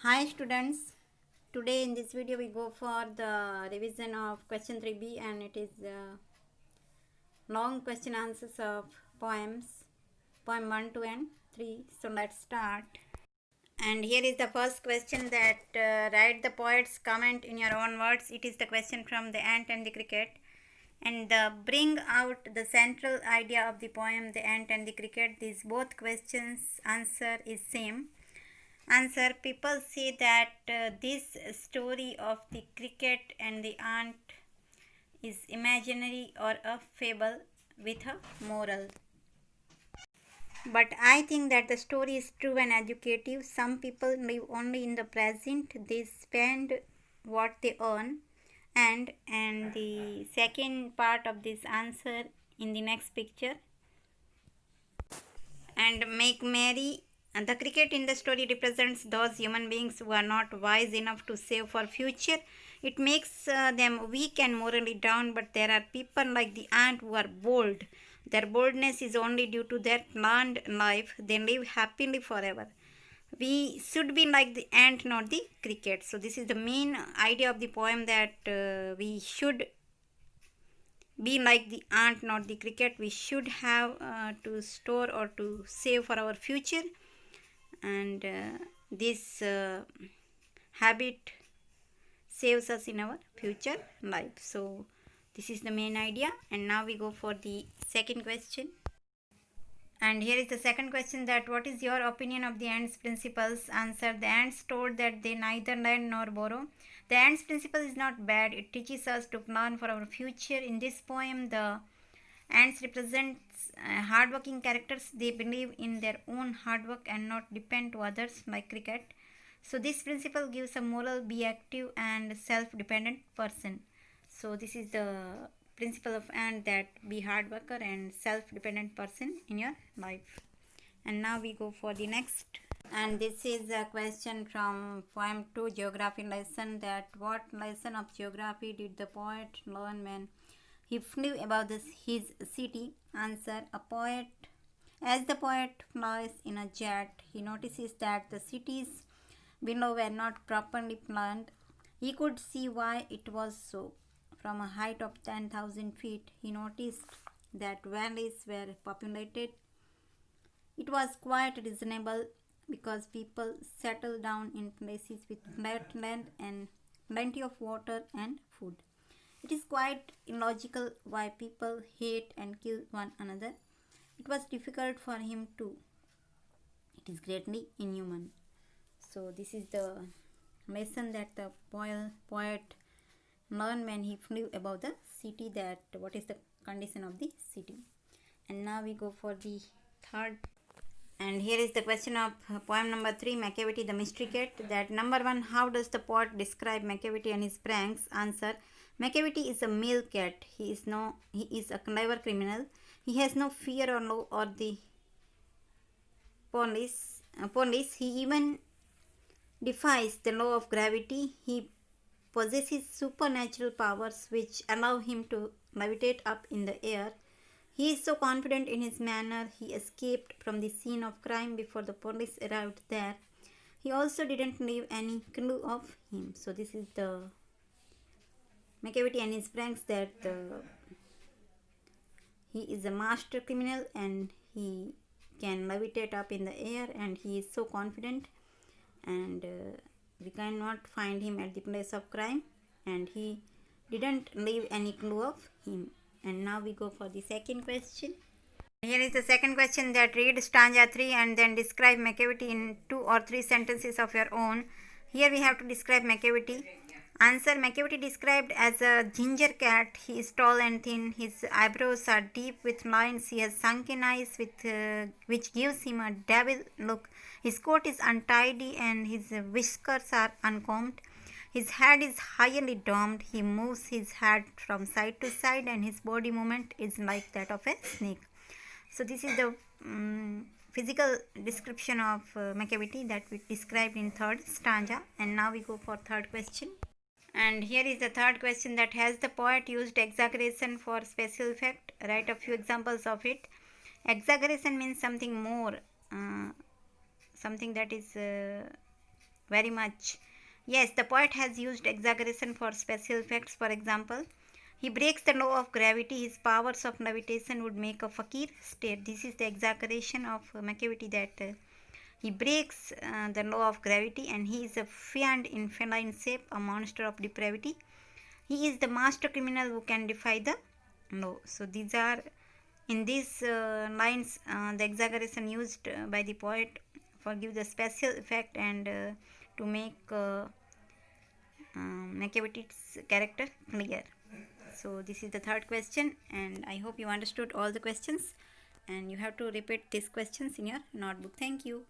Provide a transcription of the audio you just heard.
Hi students, today in this video we go for the revision of question 3b and it is long question answers of poems, poem 1, 2 and 3. So let's start. And here is the first question that write the poet's comment in your own words. It is the question from The Ant and the Cricket. And bring out the central idea of the poem The Ant and the Cricket. These both questions answer is same. Answer: people say that this story of the cricket and the ant is imaginary or a fable with a moral. But I think that the story is true and educative. Some people live only in the present, they spend what they earn. And the second part of this answer in the next picture. And make merry. And the cricket in the story represents those human beings who are not wise enough to save for future. It makes them weak and morally down, but there are people like the ant who are bold. Their boldness is only due to their planned life. They live happily forever. We should be like the ant, not the cricket. So this is the main idea of the poem, that we should be like the ant, not the cricket. We should have to store or to save for our future, and this habit saves us in our future life. So this is the main idea, and now we go for the second question. And here is the second question, that what is your opinion of the ants principles? Answer: the ants told that they neither lend nor borrow. The ants principle is not bad. It teaches us to plan for our future. In this poem, the ants represents hardworking characters. They believe in their own hard work and not depend to others like cricket. So this principle gives a moral, be active and self-dependent person. So this is the principle of ant, that be hard worker and self-dependent person in your life. And now we go for the next. And this is a question from poem 2, geography lesson, that what lesson of geography did the poet learn when he flew above his city? Answer: as the poet flies in a jet, he notices that the cities below were not properly planned. He could see why it was so. From a height of 10,000 feet, he noticed that valleys were populated. It was quite reasonable because people settled down in places with flat land and plenty of water and food. It is quite illogical why people hate and kill one another. It was difficult for him too. It is greatly inhuman. So this is the lesson that the poet learned when he flew above the city, that what is the condition of the city. And now we go for the third. And here is the question of poem number 3, Macavity the Mystery Cat. That number 1, how does the poet describe Macavity and his pranks? Answer: Macavity is a male cat. He is a clever criminal. He has no fear or law or the police. He even defies the law of gravity. He possesses supernatural powers which allow him to levitate up in the air. He is so confident in his manner, he escaped from the scene of crime before the police arrived there. He also didn't leave any clue of him. So this is the Macavity and his pranks, that he is a master criminal and he can levitate up in the air, and he is so confident, and we cannot find him at the place of crime, and he didn't leave any clue of him. And now we go for the second question. Here is the second question, that read stanza 3 and then describe Macavity in 2 or 3 sentences of your own. Here we have to describe Macavity. Answer: Macavity described as a ginger cat. He is tall and thin. His eyebrows are deep with lines. He has sunken eyes which gives him a devil look. His coat is untidy and his whiskers are uncombed. His head is highly domed. He moves his head from side to side and his body movement is like that of a snake. So this is the physical description of Macavity that we described in third stanza. And now we go for third question. And here is the third question, that has the poet used exaggeration for special effect? Write a few examples of it. Exaggeration means something more, something that is very much. Yes, the poet has used exaggeration for special effects. For example, he breaks the law of gravity. His powers of levitation would make a fakir state. This is the exaggeration of Macavity, that he breaks the law of gravity, and he is a fiend in feline shape, a monster of depravity. He is the master criminal who can defy the law. So these are, in these lines, the exaggeration used by the poet for give the special effect and to make Machiavelli's character clear. So this is the third question, and I hope you understood all the questions, and you have to repeat these questions in your notebook. Thank you.